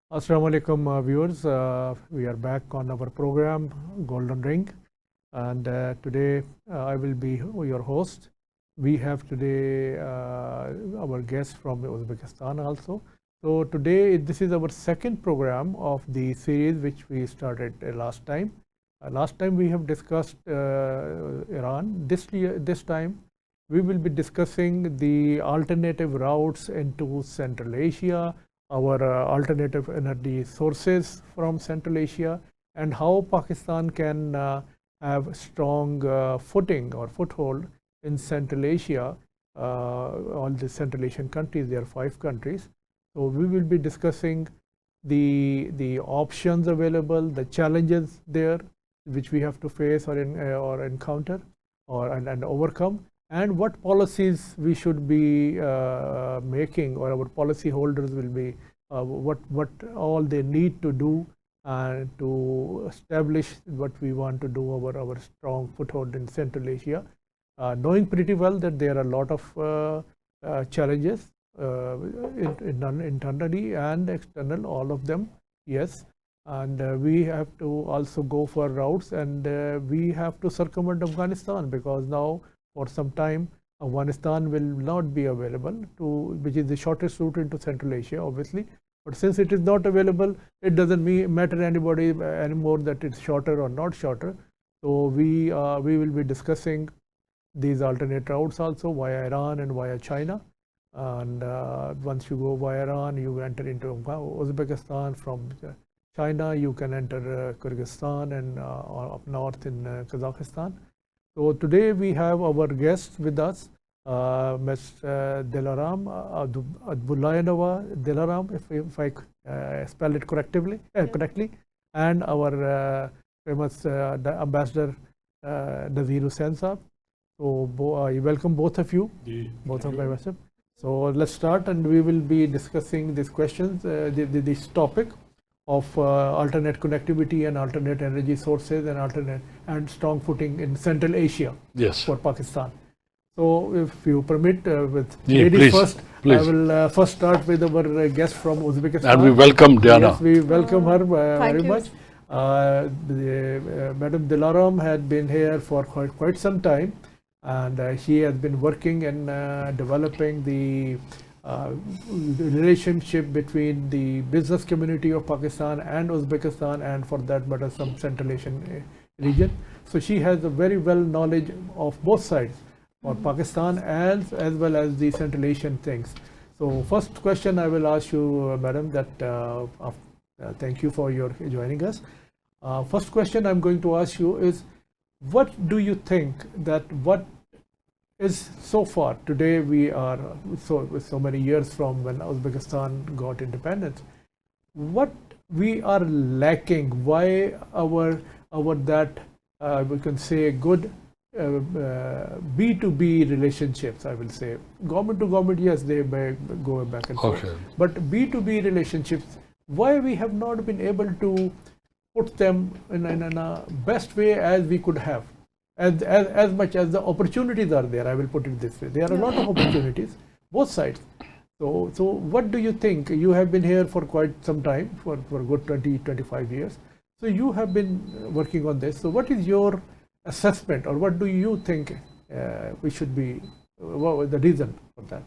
Assalamu alaikum viewers. We are back on our program Golden Ring, and today I will be your host. We have today our guest from Uzbekistan also. So today this is our second program of the series which we started last time. Last time we have discussed Iran. This time we will be discussing the alternative routes into Central Asia, our alternative energy sources from Central Asia, and how Pakistan can have strong footing or foothold in Central Asia. All the Central Asian countries, there are 5 countries. So we will be discussing the options available, the challenges there, which we have to face or encounter and overcome, and what policies we should be making, or our policy holders will be what all they need to do to establish what we want to do, our strong foothold in Central Asia, knowing pretty well that there are a lot of challenges internally and external, all of them, yes. And we have to also go for routes, and we have to circumvent Afghanistan, because now for some time Afghanistan will not be available, which is the shortest route into Central Asia, obviously. But since it is not available, it doesn't matter anybody anymore that it's shorter or not shorter. So we will be discussing these alternate routes also via Iran and via China. And once you go via Iran, you enter into Uzbekistan. From China, you can enter Kyrgyzstan and up north in Kazakhstan. So today we have our guest with us, Ms. Dilaram Abdullayanova Dilaram, if I spell it correctly, and our famous ambassador Nazir Hussain Saab. So I welcome both of you, both of my myself. So let's start, and we will be discussing these questions, this topic of alternate connectivity and alternate energy sources and alternate and strong footing in Central Asia, yes, for Pakistan. So if you permit, with ladies first, please. I will first start with our guest from Uzbekistan. And we welcome Diana. Yes, we welcome her very you. much. Madam Dilaram had been here for quite some time, and she has been working in developing the relationship between the business community of Pakistan and Uzbekistan, and for that matter some Central Asian region. So she has a very well knowledge of both sides, for Pakistan as well as the Central Asian things. So first question I will ask you, madam, that thank you for your joining us. First question I'm going to ask you is, what do you think that what is so far today, we are so many years from when Uzbekistan got independence, what we are lacking, why our that we can say good B2B relationships, I will say, government to government, yes, they may go back and forth, but B2B relationships, why we have not been able to put them in a best way as we could have, as much as the opportunities are there. I will put it this way, there are a lot of opportunities both sides. So what do you think? You have been here for quite some time, for good 20-25 years, so you have been working on this. So what is your assessment, or what do you think we should be, what was the reason for that?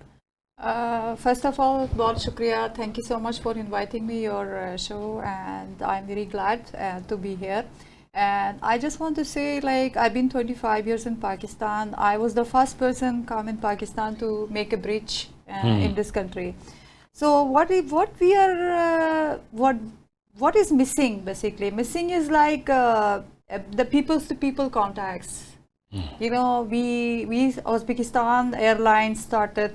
First of all, बहुत शुक्रिया. Thank you so much for inviting me your show, and I'm very glad to be here. And I just want to say, like, I've been 25 years in Pakistan. I was the first person come in Pakistan to make a bridge in this country. So what is missing, basically? Missing is like the people's to people contacts. You know, we Uzbekistan Airlines started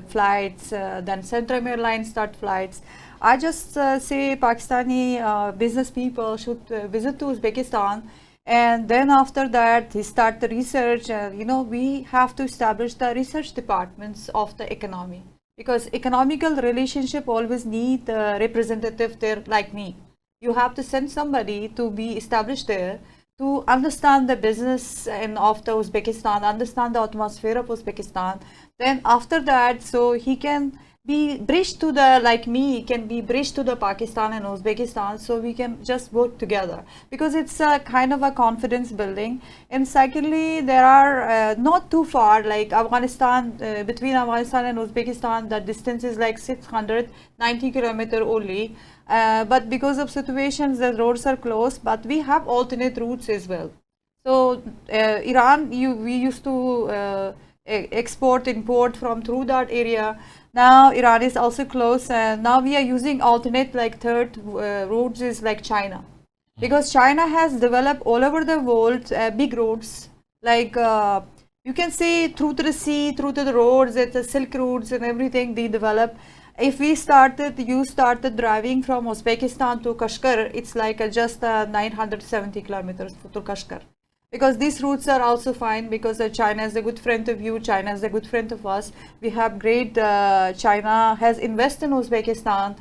flights, then Centrum Airlines start flights. I just say Pakistani business people should visit to Uzbekistan, and then after that they start the research. You know, we have to establish the research departments of the economy, because economical relationship always need a representative there like me. You have to send somebody to be established there, to understand the business of the Uzbekistan, understand the atmosphere of Uzbekistan. Then after that, so he can be bridged to the, like me, can be bridged to the Pakistan and Uzbekistan, so we can just work together, because it's a kind of a confidence building. And secondly, there are not too far, like Afghanistan, between Afghanistan and Uzbekistan, the distance is like 690 kilometer only. But because of situations, the roads are closed, but we have alternate routes as well. So Iran, we used to export, import from through that area. Now Iran is also close, and now we are using alternate, like third routes is like China, because China has developed all over the world big roads, like you can say through to the sea, through to the roads, it's a silk routes and everything they develop. If you started driving from Uzbekistan to Kashgar, it's like just 970 kilometers to Kashgar. Because these routes are also fine, because China is a good friend of you, China is a good friend of us. We have great, China has invested in Uzbekistan.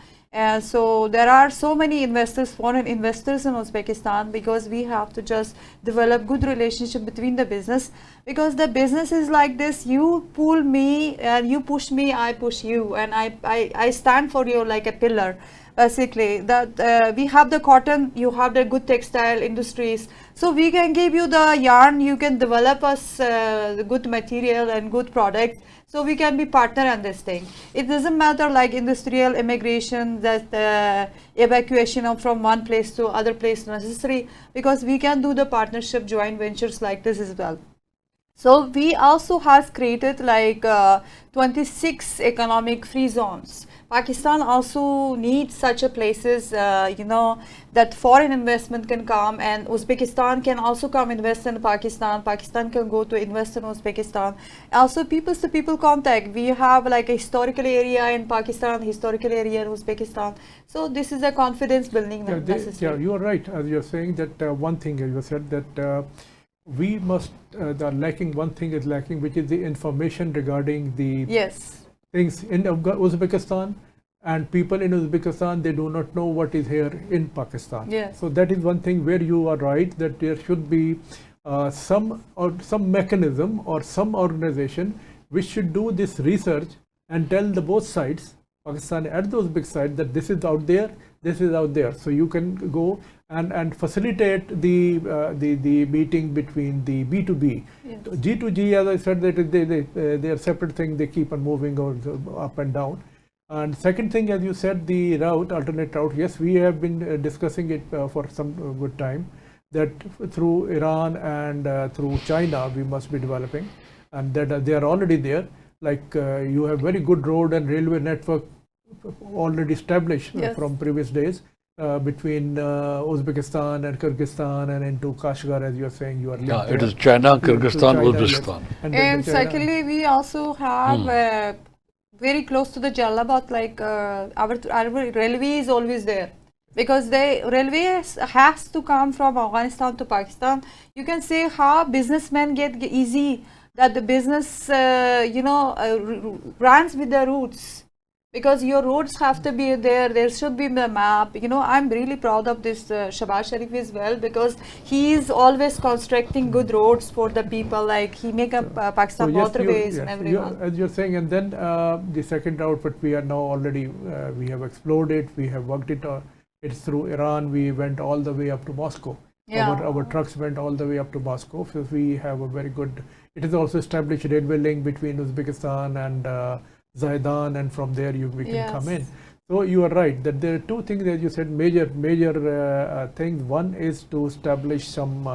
So there are so many investors, foreign investors in Uzbekistan, because we have to just develop good relationship between the business, because the business is like this: you pull me and you push me, I push you, and I stand for you like a pillar. Basically, that we have the cotton, you have the good textile industries, so we can give you the yarn, you can develop us the good material and good products, so we can be partner on this thing. It doesn't matter like industrial immigration, that evacuation from one place to other place necessary, because we can do the partnership joint ventures like this as well. So we also has created like 26 economic free zones. Pakistan also needs such a places, that foreign investment can come, and Uzbekistan can also come invest in Pakistan. Pakistan can go to invest in Uzbekistan. Also, people to people contact. We have like a historical area in Pakistan, historical area in Uzbekistan. So this is a confidence building necessary. You are right. As you're saying that one thing you said that we must, one thing is lacking, which is the information regarding the things in Uzbekistan, and people in Uzbekistan, they do not know what is here in Pakistan. So that is one thing where you are right, that there should be some mechanism or some organization which should do this research and tell the both sides, Pakistan and the Uzbek side, that this is out there, this is out there. So you can go and facilitate the meeting between the B2B. G2G, as I said, that they are separate things, they keep on moving up and down. And second thing, as you said, the route, alternate route, yes, we have been discussing it for some good time, that through Iran and through China, we must be developing, and that they are already there. Like you have very good road and railway network already established from previous days between Uzbekistan and Kyrgyzstan and into Kashgar, as you are saying. You are it is China, Kyrgyzstan, Uzbekistan. And secondly, we also have very close to the Jalabad, like our railway is always there, because the railway has to come from Afghanistan to Pakistan. You can say how businessmen get easy, that the business runs with the routes, because your roads have to be there. There should be the map. I'm really proud of this Shahbaz Sharif as well, because he is always constructing good roads for the people. Like he make up Pakistan waterways and everyone. As you're saying, and then the second route, but we are now already we have explored it. We have worked it. It's through Iran. We went all the way up to Moscow. Our trucks went all the way up to Moscow. So we have a very good. It is also established railway link between Uzbekistan and Zaidan, and from there we can come in. So you are right that there are two things that you said, major things. One is to establish some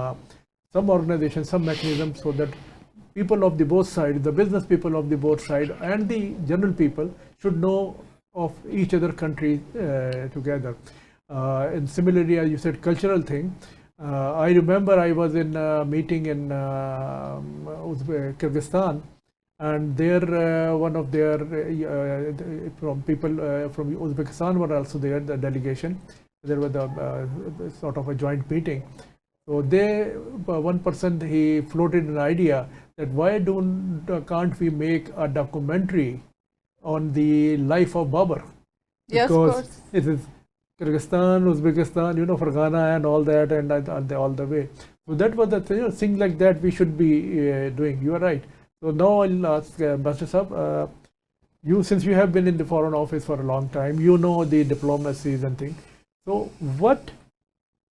organization, some mechanism, so that people of the both sides, the business people of the both sides and the general people, should know of each other country together. And similarly, as you said, cultural thing. I remember I was in a meeting in Kyrgyzstan, and there one of their from people from Uzbekistan were also there, the delegation. There was a sort of a joint meeting. So one person, he floated an idea that why can't we make a documentary on the life of Babur? Yes, of course. It is Kyrgyzstan, Uzbekistan, Farghana and all that, and all the way. So that was the thing like that we should be doing. You are right. So now I'll ask Ambassador Saab, since you have been in the Foreign Office for a long time, you know the diplomacies and things. So what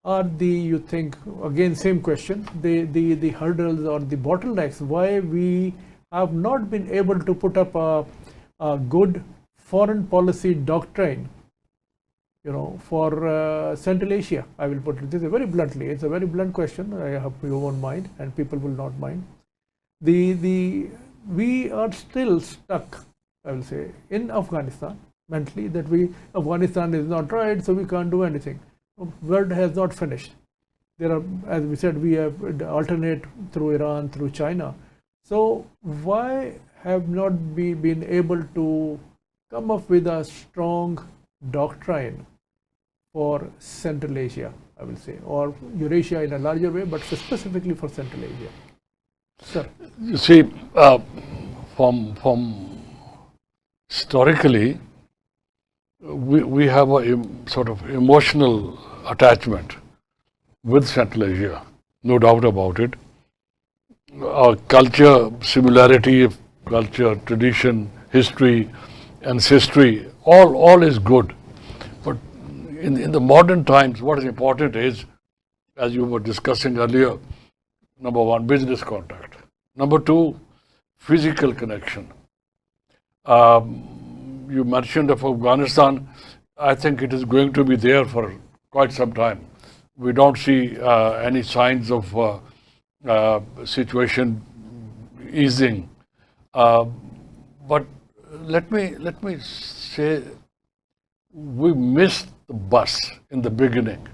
are you think, again, same question, the hurdles or the bottlenecks, why we have not been able to put up a good foreign policy doctrine, for Central Asia? I will put it this very bluntly. It's a very blunt question. I hope you won't mind, and people will not mind. We are still stuck, I will say, in Afghanistan mentally, that Afghanistan is not right, so we can't do anything. World has not finished. There are, as we said, we have alternate through Iran, through China. So why have not we been able to come up with a strong doctrine for Central Asia, I will say, or Eurasia in a larger way, but specifically for Central Asia? Sir. You see, from historically, we have a sort of emotional attachment with Central Asia, no doubt about it. Our culture, similarity of culture, tradition, history, ancestry, all is good. But in the modern times, what is important is, as you were discussing earlier, number one, business contact. Number two, physical connection. You mentioned of Afghanistan. I think it is going to be there for quite some time. We don't see any signs of situation easing. But let me say, we missed the bus in the beginning.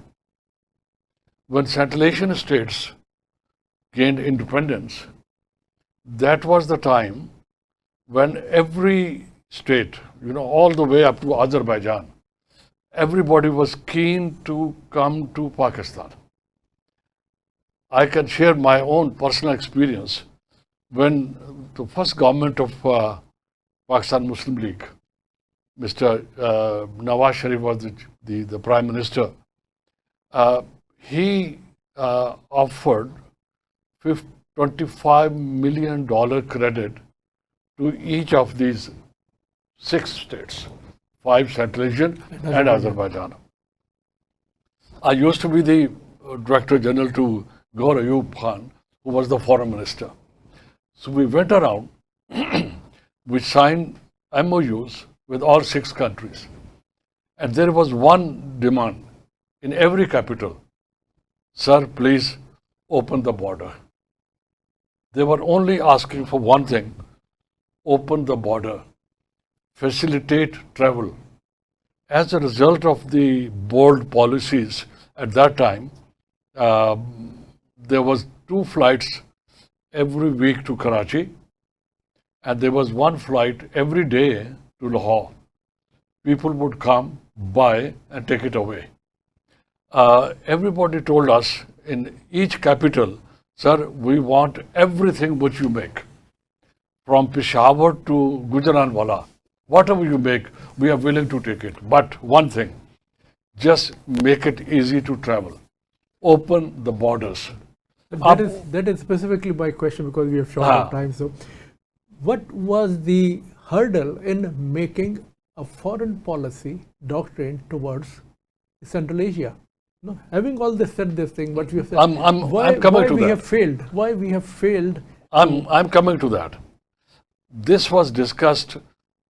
When Central Asian states gained independence, that was the time when every state, all the way up to Azerbaijan, everybody was keen to come to Pakistan. I can share my own personal experience. When the first government of Pakistan Muslim League, Mr. Nawaz Sharif was the Prime Minister, he offered $25 million credit to each of these 6 states, 5 Central Asian and Azerbaijan. I used to be the Director General to Gaur Ayub Khan, who was the Foreign Minister. So we went around, we signed MOUs with all 6 countries. And there was one demand in every capital: sir, please open the border. They were only asking for one thing: open the border, facilitate travel. As a result of the bold policies at that time, there was 2 flights every week to Karachi, and there was 1 flight every day to Lahore. People would come, buy, and take it away. Everybody told us in each capital, sir, we want everything which you make. From Peshawar to Gujranwala, whatever you make, we are willing to take it. But one thing, just make it easy to travel. Open the borders. That is specifically my question, because we have short of time. So, what was the hurdle in making a foreign policy doctrine towards Central Asia? No, having all this said this thing, but we have said, why we have failed? Why we have failed? I'm coming to that. This was discussed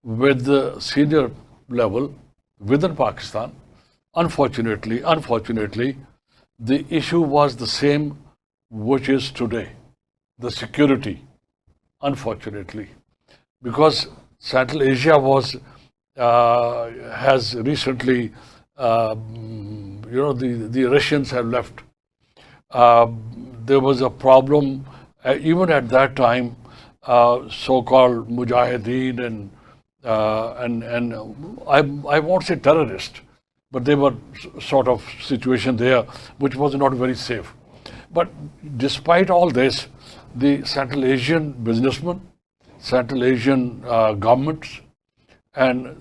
with the senior level within Pakistan. Unfortunately, the issue was the same which is today, the security. Unfortunately, because Central Asia has recently, the Russians have left. There was a problem even at that time. So-called Mujahideen and I won't say terrorist, but they were sort of situation there which was not very safe. But despite all this, the Central Asian businessmen, Central Asian governments, and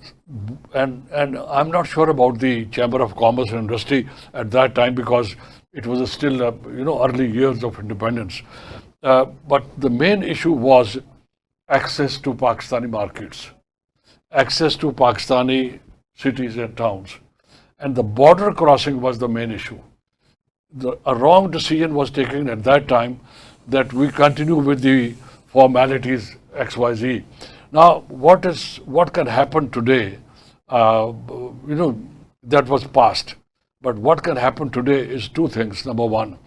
I'm not sure about the Chamber of Commerce and Industry at that time, because it was still early years of independence. But the main issue was access to Pakistani markets. access to Pakistani cities and towns. And the border crossing was the main issue. A wrong decision was taken at that time that we continue with the formalities XYZ. Now, what can happen today? That was past. But what can happen today is two things. Number one,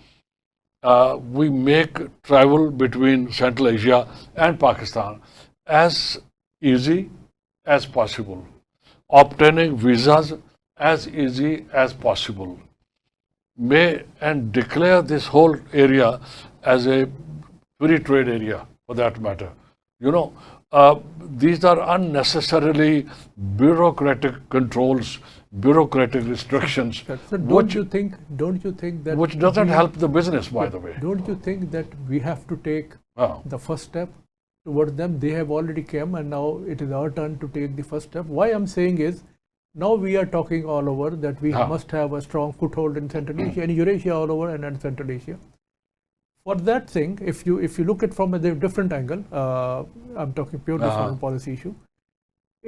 we make travel between Central Asia and Pakistan as easy as possible, obtaining visas as easy as possible. And declare this whole area as a free trade area for that matter. These are unnecessarily bureaucratic controls, bureaucratic restrictions, So don't you think that which doesn't help the business, by the way. Don't you think that we have to take Ah. the first step towards them? They have already come, and now it is our turn to take the first step. Why I'm saying is, now we are talking all over that we Ah. must have a strong foothold in Central Asia and Eurasia all over and in Central Asia. For that thing, if you look at from a different angle, I'm talking purely Uh-huh. foreign policy issue.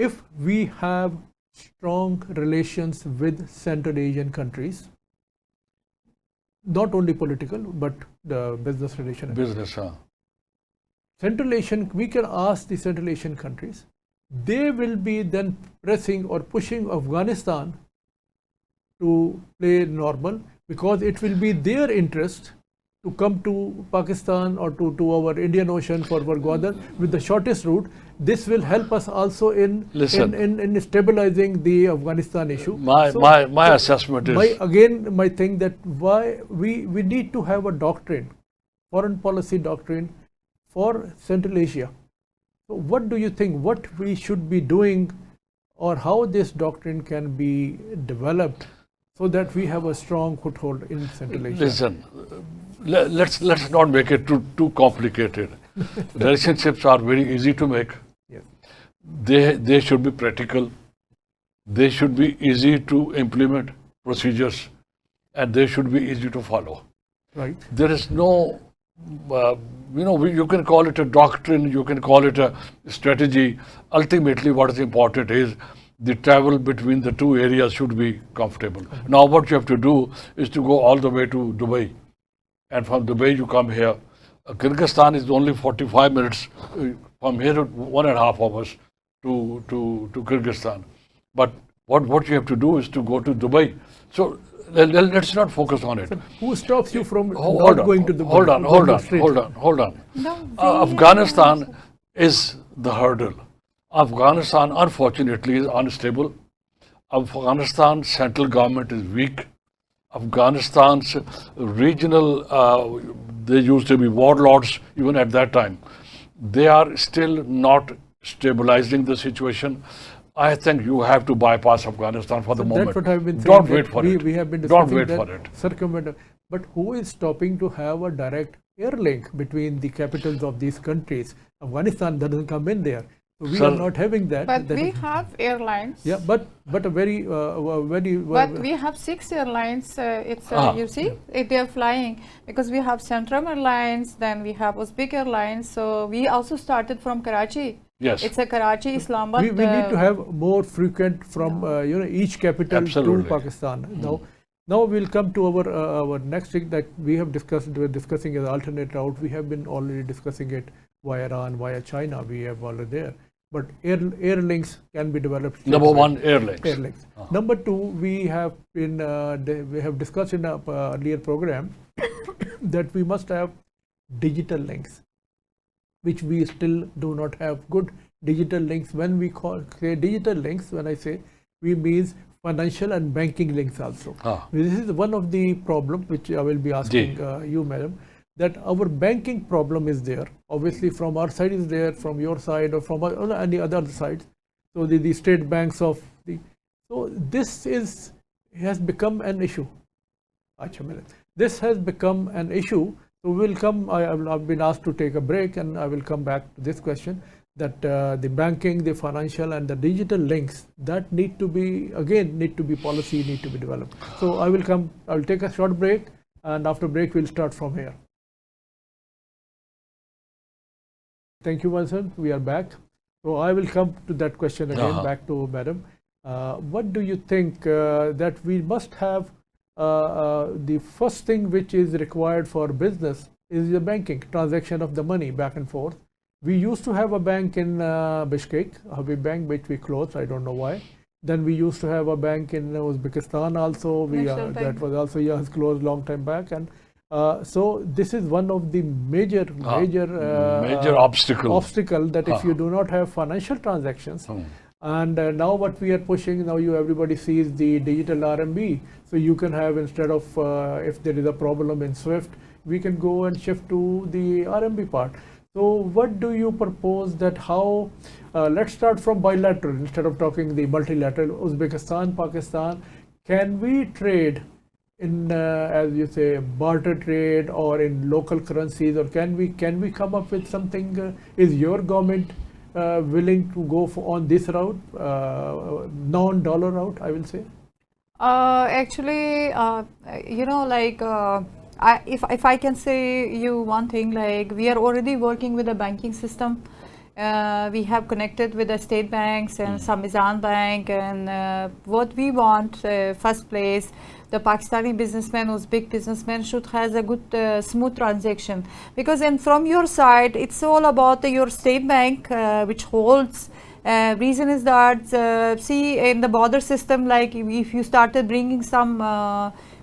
If we have strong relations with Central Asian countries, not only political but the business relation. Business, Central Asian, we can ask the Central Asian countries, they will be then pressing or pushing Afghanistan to play normal, because it will be their interest to come to Pakistan or to our Indian Ocean for Gwadar with the shortest route. This will help us also in stabilizing the Afghanistan issue. My assessment is my thing that why we need to have a doctrine, foreign policy doctrine for Central Asia. So what do you think, what we should be doing, or how this doctrine can be developed so that we have a strong foothold in Central Asia? listen. Let's not make it too complicated. Relationships are very easy to make. Yes. They should be practical. They should be easy to implement procedures, and they should be easy to follow. Right. There is no, you can call it a doctrine, you can call it a strategy. Ultimately, what is important is the travel between the two areas should be comfortable. Now, what you have to do is to go all the way to Dubai. And from Dubai, you come here. Kyrgyzstan is only 45 minutes from here, 1.5 hours to Kyrgyzstan. But what you have to do is to go to Dubai. So let's not focus on it. So who stops you from Hold not on, going to the hold on. No, Afghanistan is the hurdle. Afghanistan, unfortunately, is unstable. Afghanistan central government is weak. Afghanistan's regional, they used to be warlords even at that time. They are still not stabilizing the situation. I think you have to bypass Afghanistan for the moment. That's what I've been saying. Don't that wait for it. We have been Don't discussing wait that for it. circumvent. But who is stopping to have a direct air link between the capitals of these countries? Afghanistan doesn't come in there. So we Sir, are not having that. But That we is- have airlines. Yeah, but a very But we have 6 airlines. You see, they are flying because we have Central Airlines, then we have Uzbek Airlines. So we also started from Karachi. Yes. It's a Karachi, Islamabad. we need to have more frequent from each capital Absolutely. to Pakistan. Now we'll come to our next thing that we have discussed. We're discussing as alternate route. We have been already discussing it via Iran, via China. We have already there. But air links can be developed. Number one, airlinks. Air links. Number two, we have discussed in a earlier program that we must have digital links, which we still do not have good digital links. When we say digital links, when I say, we means financial and banking links also. This is one of the problems which I will be asking you, madam, that our banking problem is there. Obviously, from our side is there, from your side or from any other sides. So the state banks of the, so this has become an issue. This has become an issue. So we'll come. I've been asked to take a break, and I will come back to this question. That the banking, the financial, and the digital links that need to be policy, need to be developed. So I will take a short break, and after break we'll start from here. Thank you, Vincent. We are back. So I will come to that question again, back to Madam. What do you think that we must have the first thing which is required for business is the banking transaction of the money back and forth. We used to have a bank in Bishkek, Habib Bank, which we closed. I don't know why. Then we used to have a bank in Uzbekistan also. That was also closed long time back. And so this is one of the major obstacle that if you do not have financial transactions. And now what we are pushing now, everybody sees the digital RMB. So you can have, instead of if there is a problem in SWIFT, we can go and shift to the RMB part. So what do you propose that how, let's start from bilateral instead of talking the multilateral, Uzbekistan, Pakistan, can we trade in, as you say, barter trade or in local currencies, or can we come up with something? Is your government willing to go on this route, non-dollar route, I will say? Actually, if I can say you one thing, like we are already working with the banking system. We have connected with the state banks and Samizan Bank, and what we want, first place, the Pakistani businessman, Uzbek businessman should have a good smooth transaction, because from your side it's all about your state bank which holds. Reason is that see, in the border system, like if you started bringing some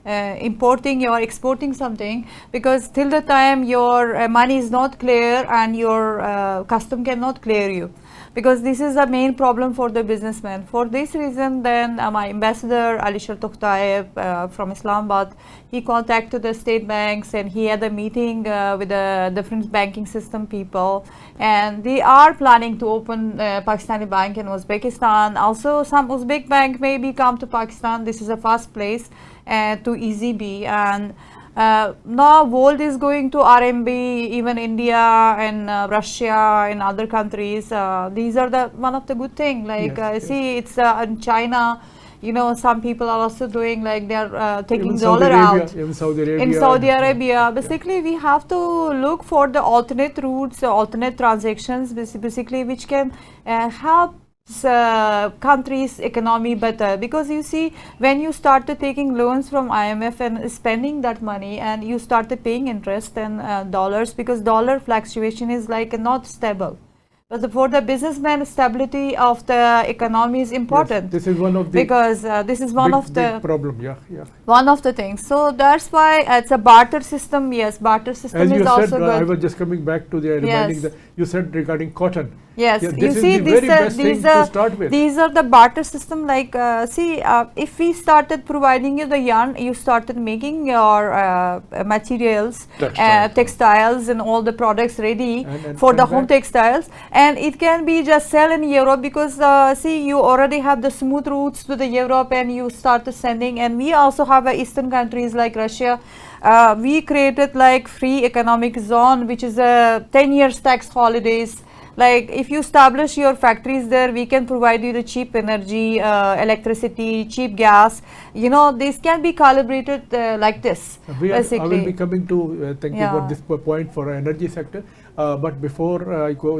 importing or exporting something, because till the time your money is not clear and your custom cannot clear you, because this is the main problem for the businessman. For this reason, then my ambassador Alisher Tokhtayev from Islamabad, he contacted the state banks and he had a meeting with the different banking system people, and they are planning to open Pakistani bank in Uzbekistan. Also some Uzbek bank maybe come to Pakistan. This is a first place to EZB, and now world is going to RMB, even India and Russia and other countries. These are the one of the good thing. Like see, it's in China. Some people are also doing, like they are taking even dollar out. In Saudi Arabia. In Saudi Arabia, basically we have to look for the alternate routes, alternate transactions, basically which can help country's economy better. Because you see, when you started taking loans from IMF and spending that money, and you started paying interest and dollars, because dollar fluctuation is like not stable. But for the businessman, stability of the economy is important. Yes, this is one of the, because this is one of the big problem. One of the things. So that's why it's a barter system. Yes, barter system as is you also said, good. I was just coming back to the reminding that you said regarding cotton. Yes, this you is see, the very best thing to start with. These are the barter system. Like see, if we started providing you the yarn, you started making your materials, textiles and all the products ready for the home textiles, and it can be just sell in Europe, because see, you already have the smooth routes to the Europe, and you started sending. And we also have eastern countries like Russia. We created like free economic zone, which is a 10 years tax holidays. Like if you establish your factories there, we can provide you the cheap energy, electricity, cheap gas. This can be calibrated like this. Basically, I will be coming to thank you for this point for energy sector. But before I go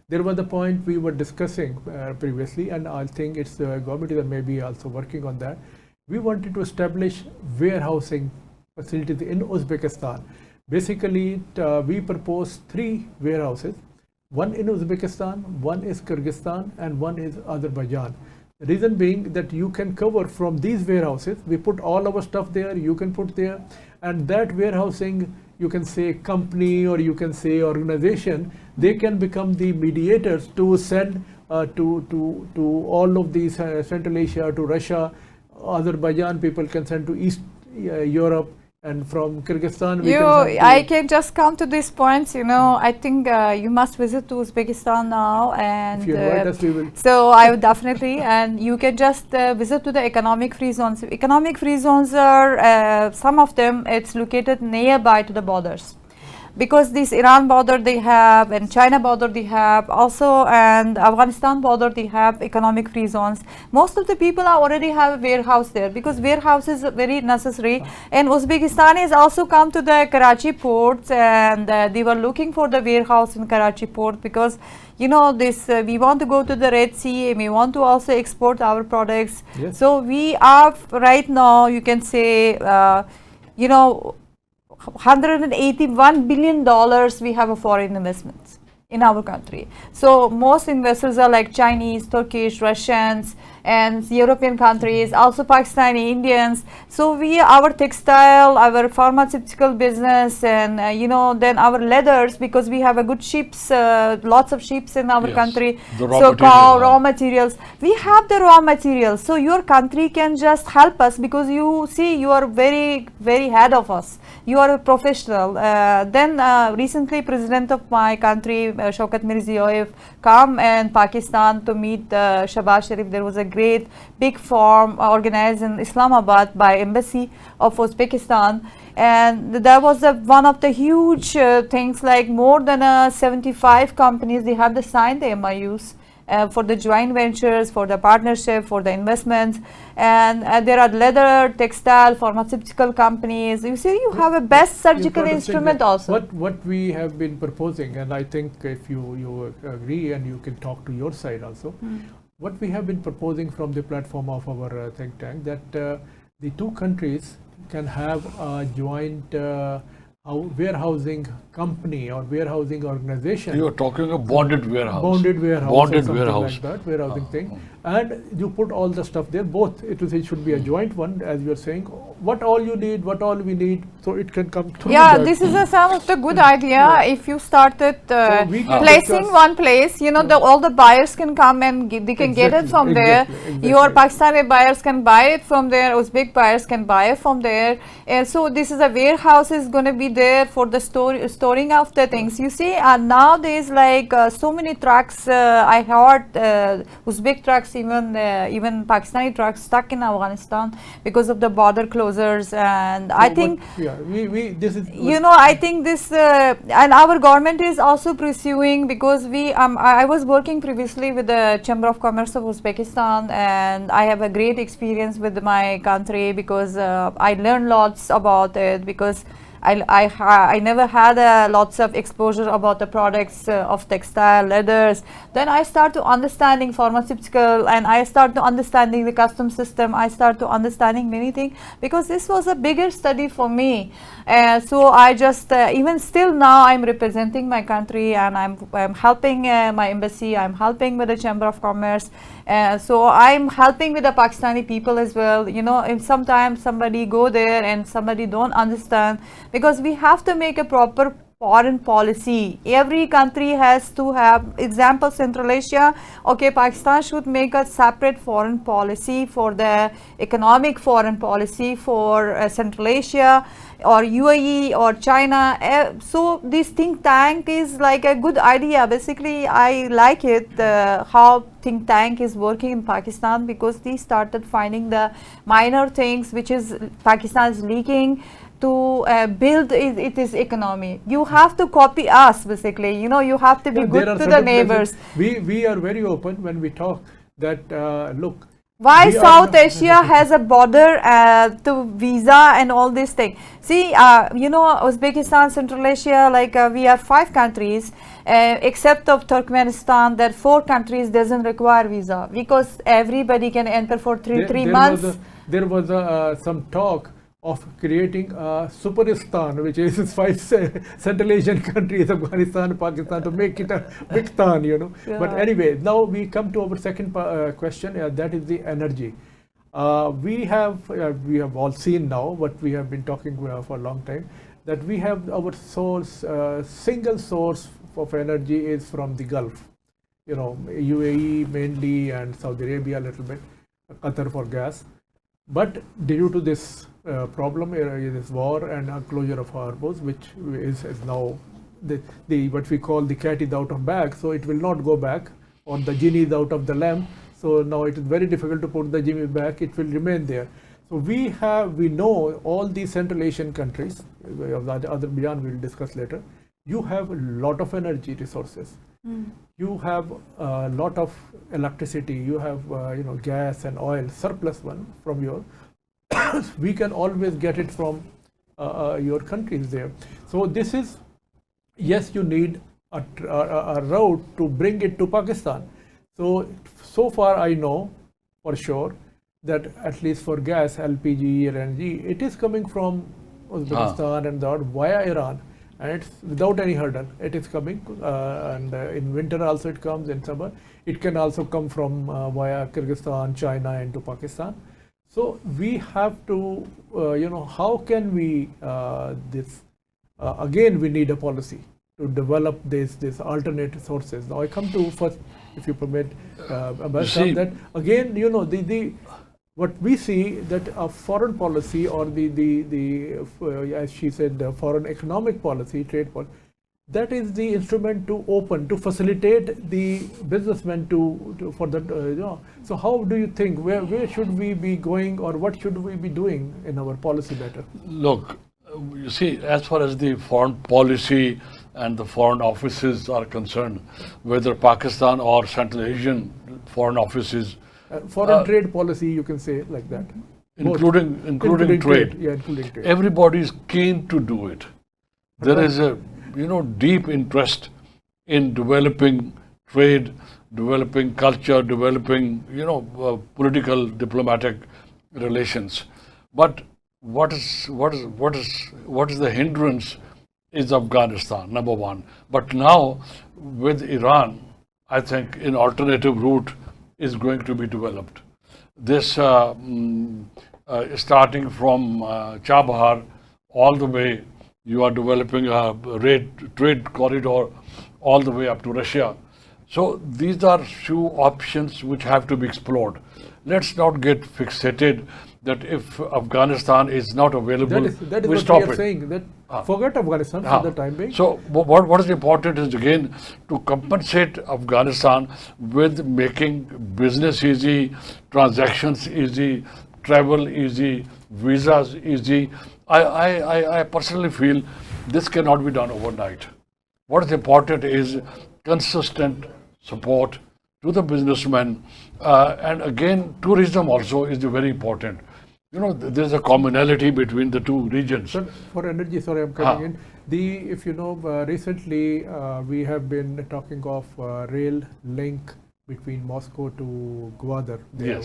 there was a point we were discussing previously, and I think it's the government that may be also working on that. We wanted to establish warehousing facilities in Uzbekistan. Basically, we proposed 3 warehouses. One in Uzbekistan, one is Kyrgyzstan, and one is Azerbaijan. The reason being that you can cover from these warehouses, we put all our stuff there, you can put there, and that warehousing, you can say company or you can say organization, they can become the mediators to send to all of these Central Asia, to Russia. Azerbaijan people can send to East Europe, and from Kyrgyzstan I can just come to these points. I think you must visit to Uzbekistan now, and if you invite us, we will. So I would definitely, and you can just visit to the economic free zones. Economic free zones are some of them, it's located nearby to the borders. because this Iran border they have, and China border they have also, and Afghanistan border they have economic free zones. Most of the people are already have a warehouse there, because warehouse is very necessary. And Uzbekistanis also come to the Karachi ports, and they were looking for the warehouse in Karachi port, because you know this we want to go to the Red Sea, and we want to also export our products. Yes. So we are right now, you can say, you know, $181 billion we have a foreign investments in our country. So most investors are like Chinese, Turkish, Russians, and European countries, also Pakistani, Indians. So our textile, our pharmaceutical business, and you know, then our leathers, because we have a good ships, lots of ships in our country. The raw So material, raw materials, we have the raw materials. So your country can just help us, because you see you are very ahead of us. You are a professional. Then recently, President of my country, Shaukat Mirziyoyev, come in Pakistan to meet Shahbaz Sharif. There was a great big forum organized in Islamabad by Embassy of Uzbekistan, and that was one of the huge things. Like more than 75 companies, they have signed the MIUs. For the joint ventures, for the partnership, for the investments, and there are leather, textile, pharmaceutical companies. You see, you have a best surgical instrument also. What we have been proposing, and I think if you agree, and you can talk to your side also, what we have been proposing from the platform of our think tank, that the two countries can have a joint warehousing company or warehousing organization. You are talking a bonded warehouse. Bonded warehouse. Bonded or something warehouse. like that, warehousing thing. And you put all the stuff there, both. It should be a joint one, as you are saying. What all you need, what all we need, so it can come through. Yeah, this is some of the good idea. If you started placing one place, you know, all the buyers can come and they can get it from there. Your Pakistani buyers can buy it from there. Uzbek buyers can buy it from there. And so this is a warehouse is going to be there for the storing of the things. You see, nowadays, like so many trucks, I heard Uzbek trucks, even Pakistani trucks stuck in Afghanistan because of the border closures. And so I think, this is, you know, I think this, and our government is also pursuing, because I was working previously with the Chamber of Commerce of Uzbekistan, and I have a great experience with my country, because I learned lots about it, because I never had lots of exposure about the products of textile, leathers. Then I start to understanding pharmaceutical, and I start to understanding the custom system. I start to understanding many things, because this was a bigger study for me. So I just even still now I'm representing my country, and I'm helping my embassy. I'm helping with the Chamber of Commerce. So I'm helping with the Pakistani people as well. You know, if sometimes somebody go there and somebody don't understand, because we have to make a proper foreign policy. Every country has to have, example, Central Asia. Okay, Pakistan should make a separate foreign policy for the economic foreign policy for Central Asia, or UAE, or China. So this think tank is like a good idea. Basically, I like it, how think tank is working in Pakistan, because they started finding the minor things which is Pakistan is leaking to build its economy. You have to copy us, basically. You know, you have to be good to the neighbors. We are very open when we talk that, look, why South Asia has a border to visa and all this thing. See, you know, Uzbekistan, Central Asia, like we are 5 countries, except of Turkmenistan, that 4 countries doesn't require visa, because everybody can enter for three months. There was some talk of creating Superistan, which is 5 Central Asian countries, Afghanistan, Pakistan, to make it a Pakistan, you know. Yeah. But anyway, now we come to our second question, that is the energy. We have all seen now what we have been talking for a long time, that we have our source, single source of energy is from the Gulf. You know, UAE mainly, and Saudi Arabia a little bit, Qatar for gas. But due to this problem, this war and closure of harbors, which is now the what we call the cat is out of bag, so it will not go back, or the genie is out of the lamp. So now it is very difficult to put the genie back. It will remain there. So we know all the Central Asian countries, Azerbaijan we will discuss later. you have a lot of energy resources. You have a lot of electricity. You have gas and oil surplus one from your. We can always get it from your countries there. So this is, yes, you need a route to bring it to Pakistan. So far I know for sure that at least for gas, LPG, LNG, it is coming from Uzbekistan and that via Iran, and it's without any hurdle. It is coming, and in winter also it comes, in summer. It can also come from via Kyrgyzstan, China into Pakistan. So we have to, how can we again, we need a policy to develop these alternate sources. Now I come to first, if you permit, Ambassador, that again, what we see that a foreign policy or as she said, the foreign economic policy, trade policy, that is the instrument to open, to facilitate the businessmen for that. So how do you think, where should we be going, or what should we be doing in our policy better? Look, you see, as far as the foreign policy and the foreign offices are concerned, whether Pakistan or Central Asian foreign offices, foreign trade policy, you can say like that. Including trade. Yeah, including trade. Everybody is keen to do it. There is a deep interest in developing trade, developing culture, developing political diplomatic relations. But what is the hindrance is Afghanistan, number one. But now with Iran, I think an alternative route is going to be developed. This starting from Chabahar all the way, you are developing a trade corridor all the way up to Russia. So these are few options which have to be explored. Let's not get fixated that if Afghanistan is not available, that is we what stop we are it. saying, that forget Afghanistan for the time being. So what is important is again to compensate Afghanistan with making business easy, transactions easy, travel easy, visas easy. I personally feel this cannot be done overnight. What is important is consistent support to the businessmen, and again tourism also is very important. There's a commonality between the two regions. Sir, for energy, sorry, I'm coming in. If you know, recently we have been talking of rail link between Moscow to Gwadar. Yes.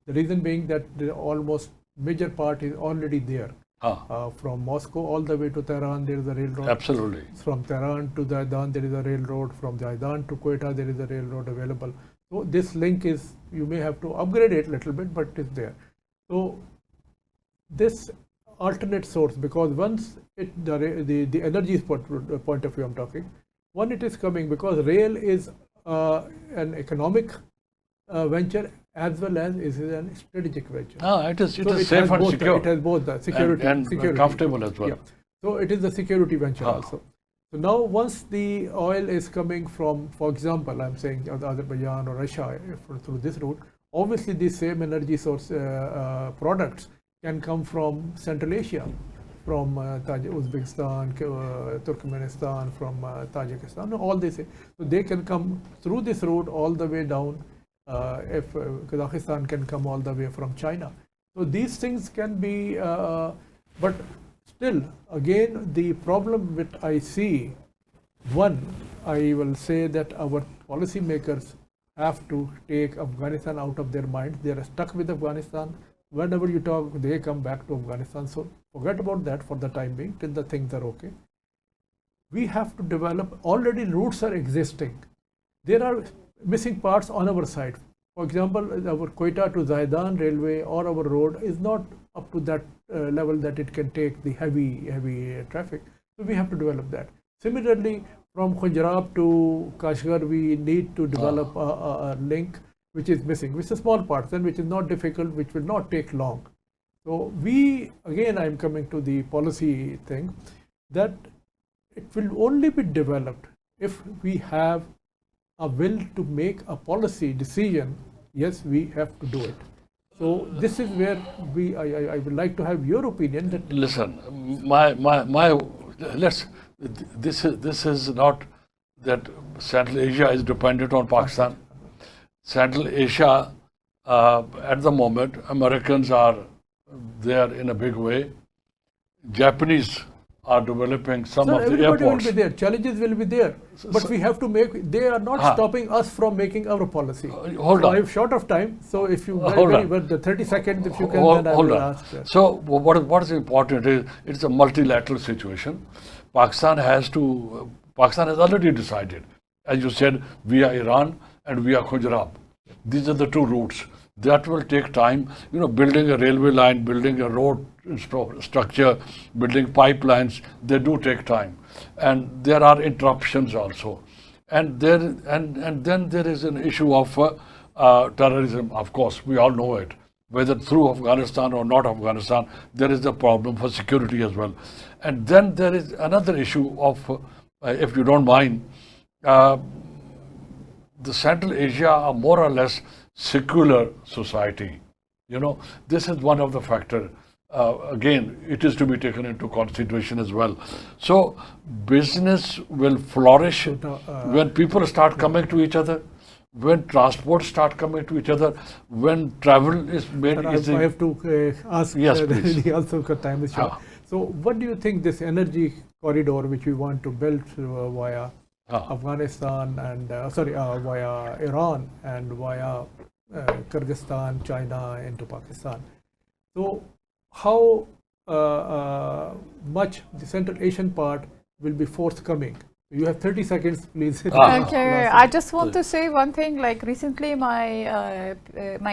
The reason being that the almost major part is already there. From Moscow all the way to Tehran, there is a railroad. Absolutely. From Tehran to Zaidan, there is a railroad. From Zaidan to Quetta, there is a railroad available. So this link is, you may have to upgrade it a little bit, but it's there. So this alternate source, because once the energy point of view I'm talking, one, it is coming because rail is an economic venture as well as is a strategic venture. It is safe and secure. It has both the security and comfortable as well. Yeah. So it is a security venture also. So now once the oil is coming from, for example, I'm saying Azerbaijan or Russia through this route, obviously these same energy source products can come from Central Asia, from Uzbekistan, Turkmenistan, from Tajikistan, all this. So they can come through this route all the way down. If Kazakhstan can come all the way from China. So these things can be, but still, again, the problem which I see, one, I will say that our policymakers have to take Afghanistan out of their mind. They are stuck with Afghanistan. Whenever you talk, they come back to Afghanistan. So forget about that for the time being, till the things are okay. We have to develop, already routes are existing. There are missing parts on our side. For example, our Quetta to Zaidan railway or our road is not up to that level that it can take the heavy traffic. So we have to develop that. Similarly, from Khunjarab to Kashgar, we need to develop a link which is missing, which is a small part, and which is not difficult, which will not take long. So we, again, I'm coming to the policy thing, that it will only be developed if we have a will to make a policy decision. Yes, we have to do it. So this is where I would like to have your opinion. That listen, let's This is not that Central Asia is dependent on Pakistan. Central Asia, at the moment, Americans are there in a big way. Japanese are developing some Sir, of the everybody airports. will be there. Challenges will be there, but we have to make. They are not stopping us from making our policy. Hold so on. I'm short of time. So if you Hold on. well, the 30 seconds, if you can, Hold, then I hold will on. ask. So what is important is it's a multilateral situation. Pakistan has already decided, as you said, via Iran and via Gujarat. These are the two routes. That will take time. You know, building a railway line, building a road structure, building pipelines, they do take time. And there are interruptions also. And then there is an issue of terrorism, of course, we all know it. Whether through Afghanistan or not Afghanistan, there is a problem for security as well. And then there is another issue of, if you don't mind, the Central Asia are more or less secular society. You know, this is one of the factors. Again, it is to be taken into consideration as well. So business will flourish when people start coming to each other, when transport start coming to each other, when travel is made Sir, easy. I have to ask. Yes, please. Also, because time is short. So, what do you think this energy corridor, which we want to build via Afghanistan and via Iran and via Kyrgyzstan, China into Pakistan? So, how much the Central Asian part will be forthcoming? You have 30 seconds, please. Okay, I just want to say one thing. Like recently, my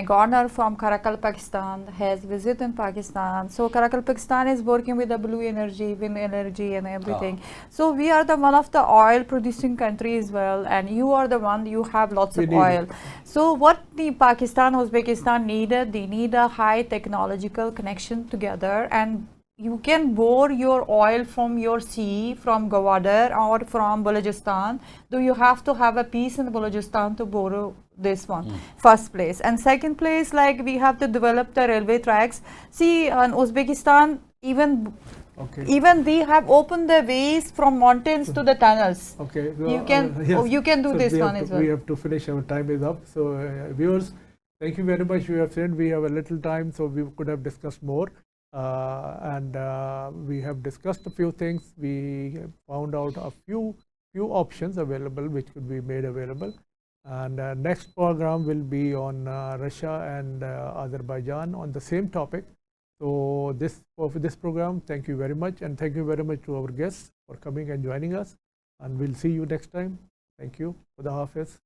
governor from Karakal, Pakistan, has visited Pakistan. So Karakal, Pakistan is working with the blue energy, wind energy, and everything. So we are the one of the oil-producing country as well, and you are the one. You have lots of oil. So what the Pakistan, Uzbekistan needed, they need a high technological connection together, and you can bore your oil from your sea, from Gwadar or from Balochistan. Though you have to have a peace in Balochistan to borrow this one, first place. And second place, like we have to develop the railway tracks. See, in Uzbekistan, even they have opened the ways from mountains to the tunnels. Okay, so, you can do so this one as well. We have to finish. Our time is up. So viewers, thank you very much. You have said we have a little time, so we could have discussed more. We have discussed a few things. We found out a few options available which could be made available. And next program will be on Russia and Azerbaijan on the same topic. So for this program, thank you very much, and thank you very much to our guests for coming and joining us. And we'll see you next time. Thank you. Khuda Hafiz.